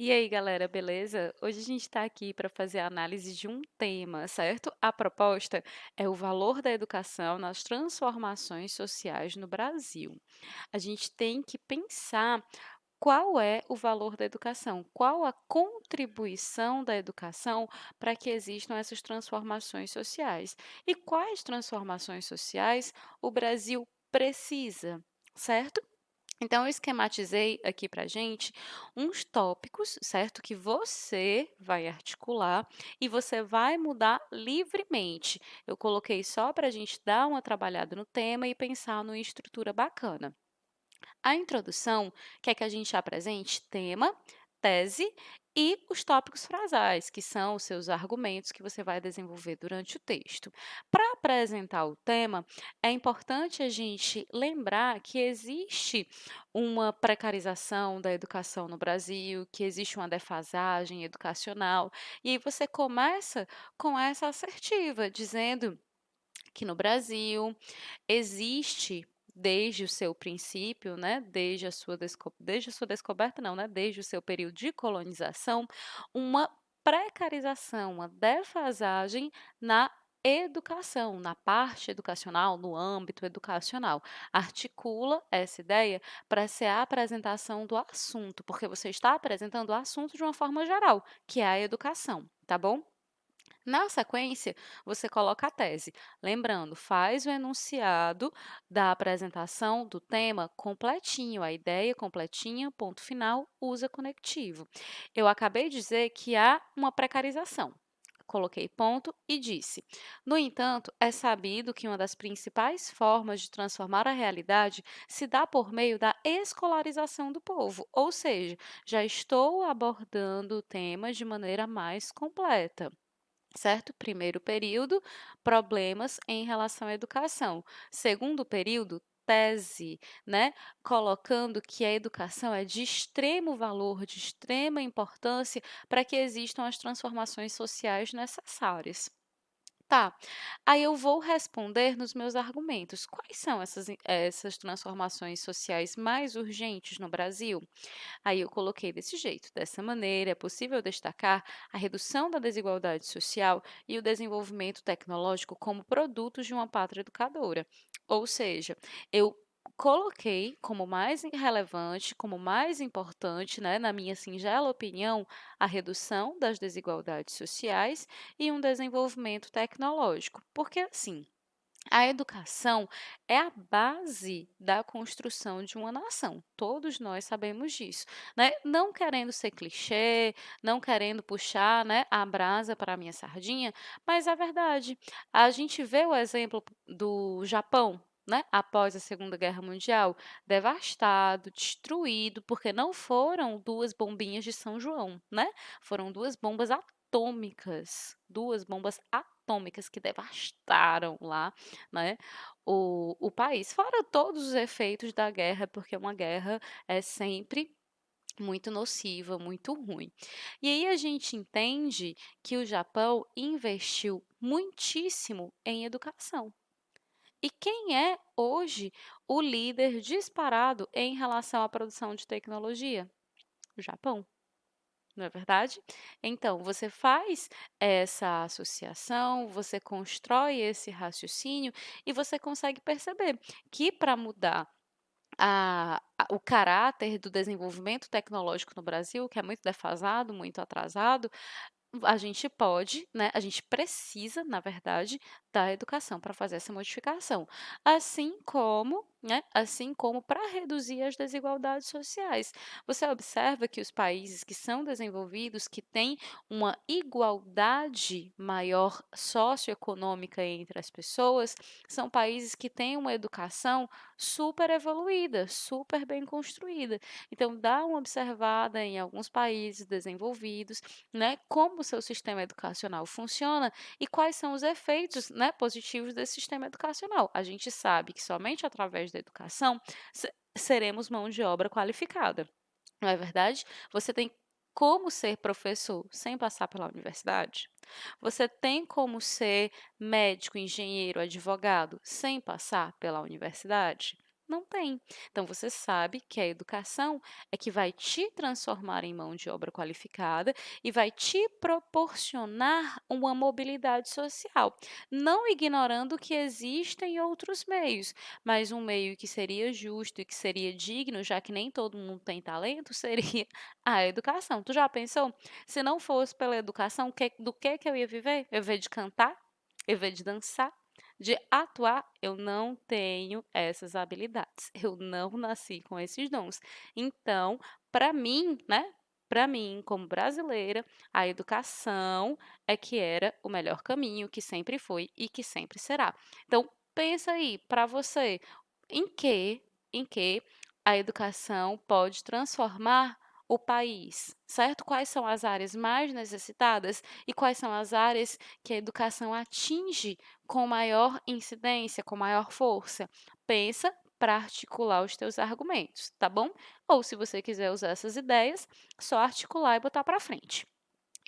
E aí, galera, beleza? Hoje a gente está aqui para fazer a análise de um tema, certo? A proposta é o valor da educação nas transformações sociais no Brasil. A gente tem que pensar qual é o valor da educação, qual a contribuição da educação para que existam essas transformações sociais e quais transformações sociais o Brasil precisa, certo? Então, eu esquematizei aqui para gente uns tópicos, certo? Que você vai articular e você vai mudar livremente. Eu coloquei só para a gente dar uma trabalhada no tema e pensar numa estrutura bacana. A introdução quer que a gente apresente tema, tese e os tópicos frasais, que são os seus argumentos que você vai desenvolver durante o texto. Para apresentar o tema, é importante a gente lembrar que existe uma precarização da educação no Brasil, que existe uma defasagem educacional, e aí você começa com essa assertiva, dizendo que no Brasil existe desde o seu princípio, né, desde a sua descoberta não, né, desde o seu período de colonização, uma precarização, uma defasagem na educação, na parte educacional, no âmbito educacional. Articula essa ideia para ser a apresentação do assunto, porque você está apresentando o assunto de uma forma geral, que é a educação, tá bom? Na sequência, você coloca a tese. Lembrando, faz o enunciado da apresentação do tema completinho, a ideia completinha, ponto final, usa conectivo. Eu acabei de dizer que há uma precarização. Coloquei ponto e disse. No entanto, é sabido que uma das principais formas de transformar a realidade se dá por meio da escolarização do povo, ou seja, já estou abordando o tema de maneira mais completa. Certo? Primeiro período, problemas em relação à educação. Segundo período, tese, né? Colocando que a educação é de extremo valor, de extrema importância para que existam as transformações sociais necessárias. Tá, aí eu vou responder nos meus argumentos. Quais são essas transformações sociais mais urgentes no Brasil? Aí eu coloquei desse jeito. Dessa maneira, é possível destacar a redução da desigualdade social e o desenvolvimento tecnológico como produtos de uma pátria educadora. Ou seja, eu coloquei como mais relevante, como mais importante, né, na minha singela opinião, a redução das desigualdades sociais e um desenvolvimento tecnológico. Porque assim, a educação é a base da construção de uma nação. Todos nós sabemos disso, né? Não querendo ser clichê, não querendo puxar, né, a brasa para a minha sardinha, mas é verdade. A gente vê o exemplo do Japão, né, após a Segunda Guerra Mundial, devastado, destruído, porque não foram duas bombinhas de São João, né? Foram duas bombas atômicas que devastaram lá, né, o país. Fora todos os efeitos da guerra, porque uma guerra é sempre muito nociva, muito ruim. E aí a gente entende que o Japão investiu muitíssimo em educação. E quem é hoje o líder disparado em relação à produção de tecnologia? O Japão. Não é verdade? Então, você faz essa associação, você constrói esse raciocínio e você consegue perceber que para mudar o caráter do desenvolvimento tecnológico no Brasil, que é muito defasado, muito atrasado, a gente pode, né, a gente precisa, na verdade, da educação para fazer essa modificação. Assim como, né, assim como para reduzir as desigualdades sociais. Você observa que os países que são desenvolvidos, que têm uma igualdade maior socioeconômica entre as pessoas, são países que têm uma educação super evoluída, super bem construída. Então, dá uma observada em alguns países desenvolvidos, né, como o seu sistema educacional funciona e quais são os efeitos, né, positivos desse sistema educacional. A gente sabe que somente através da educação seremos mão de obra qualificada, não é verdade? Você tem como ser professor sem passar pela universidade? Você tem como ser médico, engenheiro, advogado sem passar pela universidade? Não tem. Então você sabe que a educação é que vai te transformar em mão de obra qualificada e vai te proporcionar uma mobilidade social, não ignorando que existem outros meios, mas um meio que seria justo e que seria digno, já que nem todo mundo tem talento, seria a educação. Tu já pensou? Se não fosse pela educação, do que eu ia viver? Eu ia viver de cantar? Eu ia viver de dançar? De atuar, eu não tenho essas habilidades. Eu não nasci com esses dons. Então, para mim, né? Para mim, como brasileira, a educação é que era o melhor caminho, que sempre foi e que sempre será. Então, pensa aí, para você, em que a educação pode transformar o país, certo? Quais são as áreas mais necessitadas e quais são as áreas que a educação atinge com maior incidência, com maior força? Pensa para articular os teus argumentos, tá bom? Ou se você quiser usar essas ideias, só articular e botar para frente.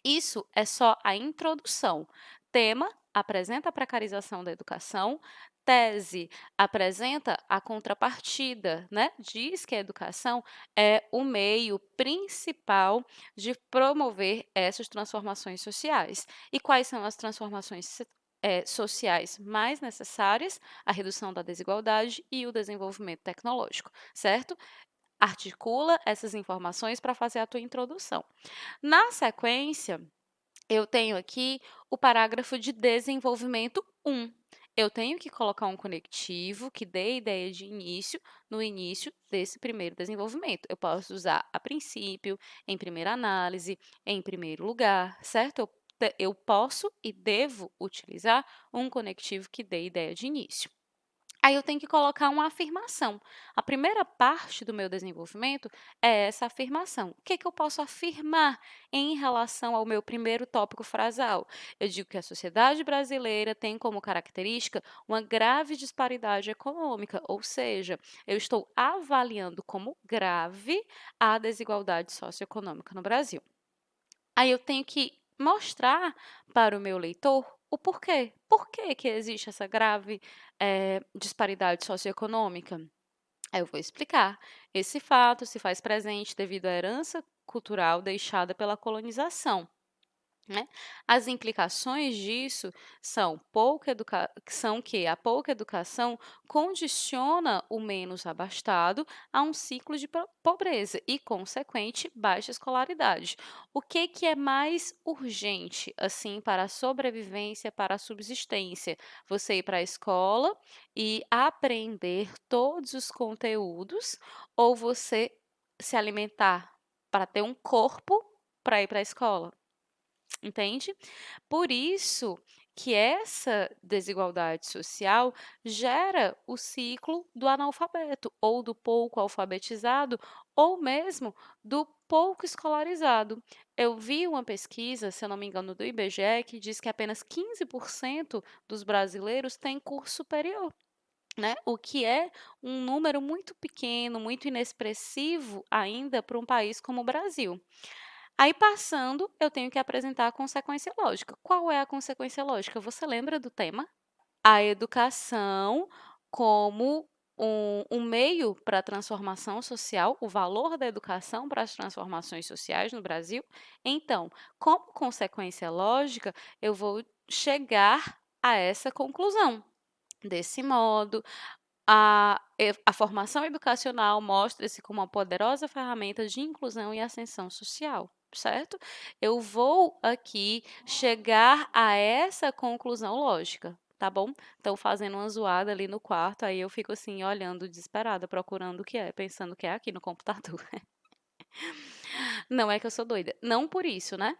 Isso é só a introdução. Tema apresenta a precarização da educação. Tese apresenta a contrapartida, né? Diz que a educação é o meio principal de promover essas transformações sociais. E quais são as transformações sociais mais necessárias? A redução da desigualdade e o desenvolvimento tecnológico, certo? Articula essas informações para fazer a tua introdução. Na sequência, eu tenho aqui o parágrafo de desenvolvimento 1. Eu tenho que colocar um conectivo que dê ideia de início no início desse primeiro desenvolvimento. Eu posso usar a princípio, em primeira análise, em primeiro lugar, certo? Eu posso e devo utilizar um conectivo que dê ideia de início. Aí eu tenho que colocar uma afirmação. A primeira parte do meu desenvolvimento é essa afirmação. O que eu posso afirmar em relação ao meu primeiro tópico frasal? Eu digo que a sociedade brasileira tem como característica uma grave disparidade econômica, ou seja, eu estou avaliando como grave a desigualdade socioeconômica no Brasil. Aí eu tenho que mostrar para o meu leitor o porquê. Por que existe essa grave disparidade socioeconômica? Aí eu vou explicar. Esse fato se faz presente devido à herança cultural deixada pela colonização. Né? As implicações disso são que a pouca educação condiciona o menos abastado a um ciclo de pobreza e, consequente, baixa escolaridade. O que é mais urgente, assim, para a sobrevivência, para a subsistência? Você ir para a escola e aprender todos os conteúdos ou você se alimentar para ter um corpo para ir para a escola? Entende? Por isso que essa desigualdade social gera o ciclo do analfabeto, ou do pouco alfabetizado, ou mesmo do pouco escolarizado. Eu vi uma pesquisa, se eu não me engano, do IBGE, que diz que apenas 15% dos brasileiros têm curso superior. Né? O que é um número muito pequeno, muito inexpressivo ainda para um país como o Brasil. Aí passando, eu tenho que apresentar a consequência lógica. Qual é a consequência lógica? Você lembra do tema? A educação como um meio para a transformação social, o valor da educação para as transformações sociais no Brasil. Então, como consequência lógica, eu vou chegar a essa conclusão. Desse modo, a formação educacional mostra-se como uma poderosa ferramenta de inclusão e ascensão social, certo? Eu vou aqui chegar a essa conclusão lógica, tá bom? Então, fazendo uma zoada ali no quarto, aí eu fico assim, olhando desesperada, procurando o que é, pensando que é aqui no computador. Não é que eu sou doida, não por isso, né?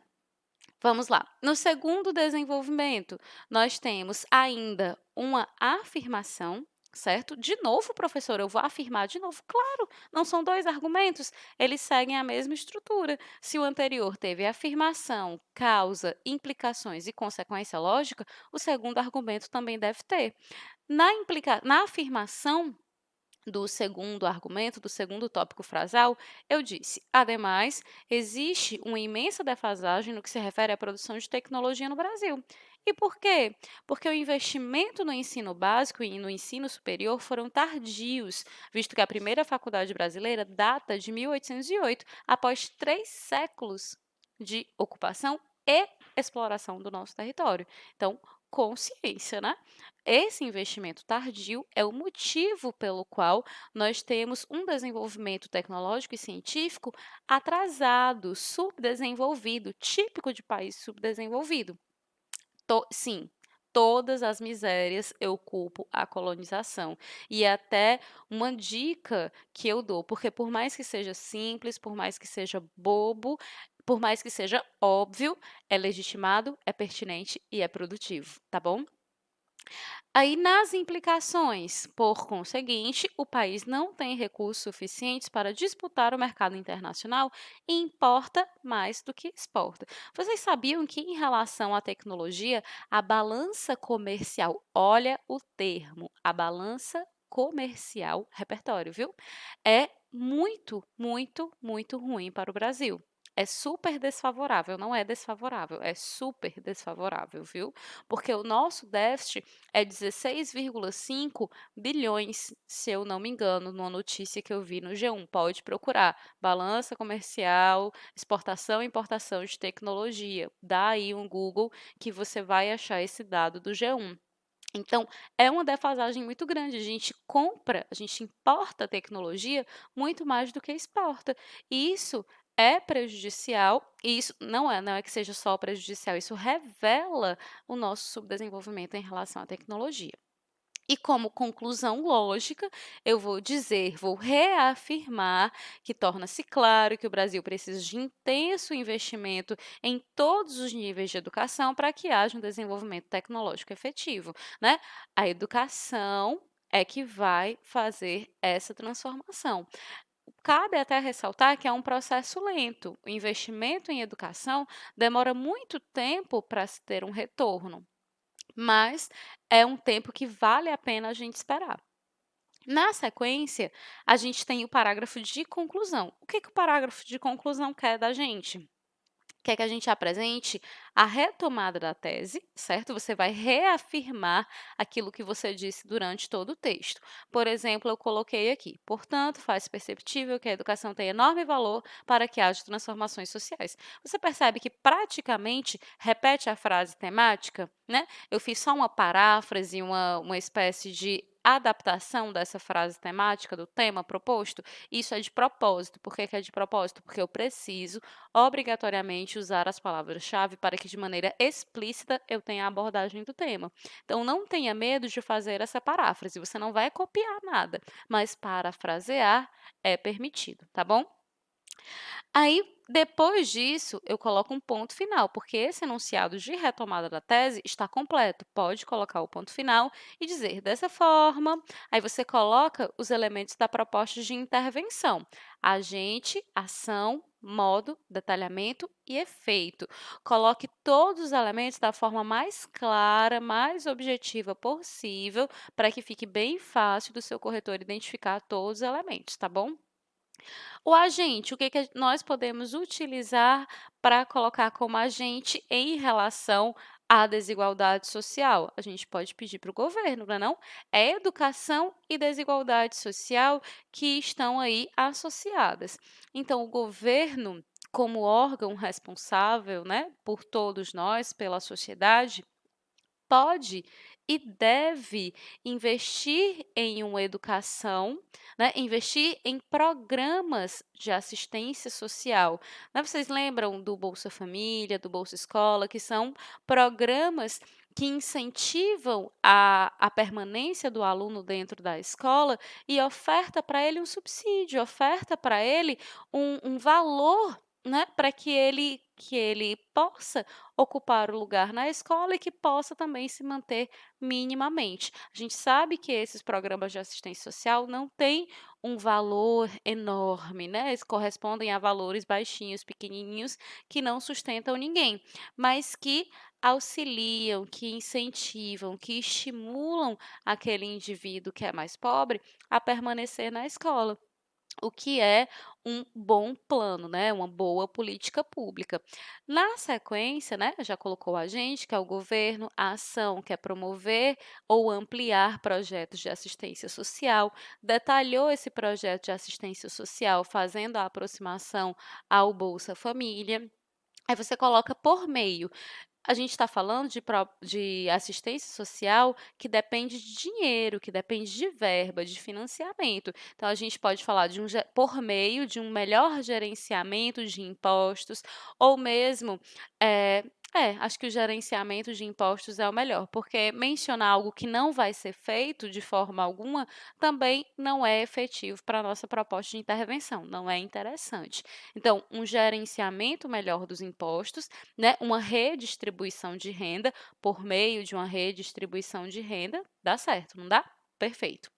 Vamos lá. No segundo desenvolvimento, nós temos ainda uma afirmação, certo? De novo, professor, eu vou afirmar de novo. Claro, não são dois argumentos, eles seguem a mesma estrutura. Se o anterior teve afirmação, causa, implicações e consequência lógica, o segundo argumento também deve ter. Na afirmação, do segundo argumento, do segundo tópico frasal, eu disse: ademais, existe uma imensa defasagem no que se refere à produção de tecnologia no Brasil. E por quê? Porque o investimento no ensino básico e no ensino superior foram tardios, visto que a primeira faculdade brasileira data de 1808, após 3 séculos de ocupação e exploração do nosso território. Então, consciência, né? Esse investimento tardio é o motivo pelo qual nós temos um desenvolvimento tecnológico e científico atrasado, subdesenvolvido, típico de país subdesenvolvido. Sim, todas as misérias eu culpo a colonização. E é até uma dica que eu dou, porque por mais que seja simples, por mais que seja bobo, por mais que seja óbvio, é legitimado, é pertinente e é produtivo, tá bom? Aí, nas implicações, por conseguinte, o país não tem recursos suficientes para disputar o mercado internacional e importa mais do que exporta. Vocês sabiam que, em relação à tecnologia, a balança comercial, olha o termo, a balança comercial, repertório, viu? É muito, muito, muito ruim para o Brasil. É super desfavorável, não é desfavorável, é super desfavorável, viu? Porque o nosso déficit é 16,5 bilhões, se eu não me engano, numa notícia que eu vi no G1. Pode procurar. Balança comercial, exportação e importação de tecnologia. Dá aí um Google que você vai achar esse dado do G1. Então, é uma defasagem muito grande. A gente compra, a gente importa tecnologia muito mais do que exporta. E isso é prejudicial, e isso não é que seja só prejudicial, isso revela o nosso subdesenvolvimento em relação à tecnologia. E como conclusão lógica, eu vou dizer, vou reafirmar que torna-se claro que o Brasil precisa de intenso investimento em todos os níveis de educação para que haja um desenvolvimento tecnológico efetivo, né? A educação é que vai fazer essa transformação. Cabe até ressaltar que é um processo lento. O investimento em educação demora muito tempo para se ter um retorno, mas é um tempo que vale a pena a gente esperar. Na sequência, a gente tem o parágrafo de conclusão. O que o parágrafo de conclusão quer da gente? Quer que a gente apresente a retomada da tese, certo? Você vai reafirmar aquilo que você disse durante todo o texto. Por exemplo, eu coloquei aqui: portanto, faz perceptível que a educação tem enorme valor para que haja transformações sociais. Você percebe que praticamente repete a frase temática, né? Eu fiz só uma paráfrase, uma espécie de adaptação dessa frase temática do tema proposto. Isso é de propósito. Por que é de propósito? Porque eu preciso obrigatoriamente usar as palavras-chave para que, de maneira explícita, eu tenha a abordagem do tema. Então, não tenha medo de fazer essa paráfrase. Você não vai copiar nada, mas parafrasear é permitido, tá bom? Aí, depois disso, eu coloco um ponto final, porque esse enunciado de retomada da tese está completo. Pode colocar o ponto final e dizer dessa forma. Aí você coloca os elementos da proposta de intervenção: agente, ação, modo, detalhamento e efeito. Coloque todos os elementos da forma mais clara, mais objetiva possível, para que fique bem fácil do seu corretor identificar todos os elementos, tá bom? O agente, o que que nós podemos utilizar para colocar como agente em relação à desigualdade social? A gente pode pedir para o governo, não é não? É educação e desigualdade social que estão aí associadas. Então, o governo, como órgão responsável, né, por todos nós, pela sociedade, pode e deve investir em uma educação, né, investir em programas de assistência social, né. Vocês lembram do Bolsa Família, do Bolsa Escola, que são programas que incentivam a permanência do aluno dentro da escola e oferta para ele um subsídio, oferta para ele um valor, né, para que ele possa ocupar o lugar na escola e que possa também se manter minimamente. A gente sabe que esses programas de assistência social não têm um valor enorme, né? Eles correspondem a valores baixinhos, pequenininhos, que não sustentam ninguém, mas que auxiliam, que incentivam, que estimulam aquele indivíduo que é mais pobre a permanecer na escola. O que é um bom plano, né, uma boa política pública. Na sequência, né, já colocou a gente, que é o governo, a ação, que é promover ou ampliar projetos de assistência social, detalhou esse projeto de assistência social fazendo a aproximação ao Bolsa Família. Aí você coloca por meio. A gente está falando de assistência social que depende de dinheiro, que depende de verba, de financiamento. Então, a gente pode falar de por meio de um melhor gerenciamento de impostos, ou mesmo, eh, acho que o gerenciamento de impostos é o melhor, porque mencionar algo que não vai ser feito de forma alguma também não é efetivo para a nossa proposta de intervenção, não é interessante. Então, um gerenciamento melhor dos impostos, né, uma redistribuição de renda por meio de uma redistribuição de renda, dá certo, não dá? Perfeito.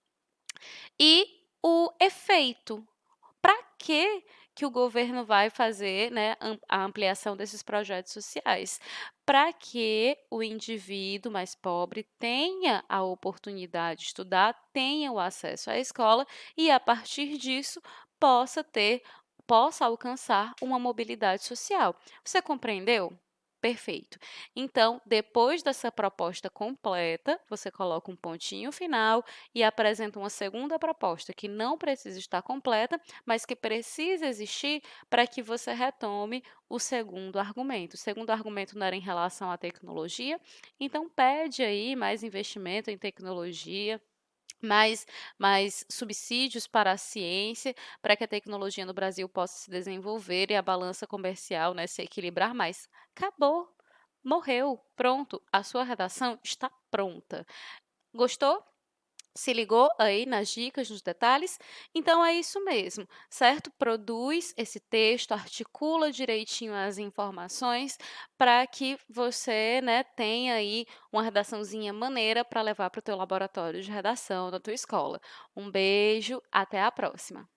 E o efeito, para que o governo vai fazer, né, a ampliação desses projetos sociais? Para que o indivíduo mais pobre tenha a oportunidade de estudar, tenha o acesso à escola e, a partir disso, possa ter possa alcançar uma mobilidade social. Você compreendeu? Perfeito. Então, depois dessa proposta completa, você coloca um pontinho final e apresenta uma segunda proposta que não precisa estar completa, mas que precisa existir para que você retome o segundo argumento. O segundo argumento não era em relação à tecnologia, então pede aí mais investimento em tecnologia, mais subsídios para a ciência, para que a tecnologia no Brasil possa se desenvolver e a balança comercial, né, se equilibrar mais. Acabou, morreu, pronto, a sua redação está pronta. Gostou? Se ligou aí nas dicas, nos detalhes? Então é isso mesmo, certo? Produz esse texto, articula direitinho as informações para que você, né, tenha aí uma redaçãozinha maneira para levar para o teu laboratório de redação da tua escola. Um beijo, até a próxima.